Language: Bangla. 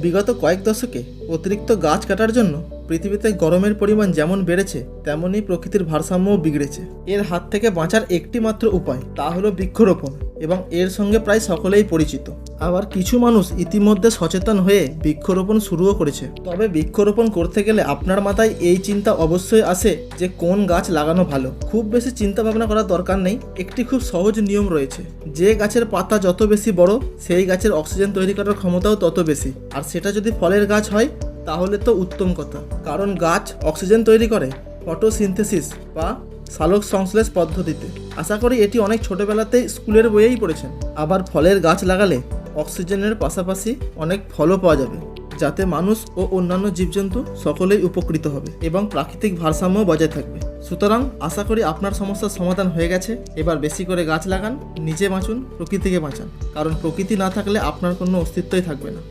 বিগত কয়েক দশকে অতিরিক্ত গাছ কাটার জন্য পৃথিবীতে গরমের পরিমাণ যেমন বেড়েছে তেমনই প্রকৃতির ভারসাম্যও বিগড়েছে। এর হাত থেকে বাঁচার একটি মাত্র উপায়, তা হলো বৃক্ষরোপণ, এবং এর সঙ্গে প্রায় সকলেই পরিচিত। আবার কিছু মানুষ ইতিমধ্যে সচেতন হয়ে বৃক্ষরোপণ শুরুও করেছে। তবে বৃক্ষরোপণ করতে গেলে আপনার মাথায় এই চিন্তা অবশ্যই আসে যে কোন গাছ লাগানো ভালো। খুব বেশি চিন্তা ভাবনা করার দরকার নেই। একটি খুব সহজ নিয়ম রয়েছে, যে গাছের পাতা যত বেশি বড় সেই গাছের অক্সিজেন তৈরি করার ক্ষমতাও তত বেশি। আর সেটা যদি ফলের গাছ হয় তাহলে তো উত্তম কথা, কারণ গাছ অক্সিজেন তৈরি করে ফটোসিনথেসিস বা সালোক সংশ্লেষ পদ্ধতিতে। আশা করি এটি অনেক ছোটবেলাতেই স্কুলের বইয়েই পড়েছেন। আবার ফলের গাছ লাগালে অক্সিজেনের পাশাপাশি অনেক ফলও পাওয়া যাবে, যাতে মানুষ ও অন্যান্য জীবজন্তু সকলেই উপকৃত হবে এবং প্রাকৃতিক ভারসাম্য বজায় থাকবে। সুতরাং আশা করি আপনার সমস্যার সমাধান হয়ে গেছে। এবার বেশি করে গাছ লাগান, নিজে বাঁচুন, প্রকৃতিকে বাঁচান, কারণ প্রকৃতি না থাকলে আপনার কোনো অস্তিত্বই থাকবে না।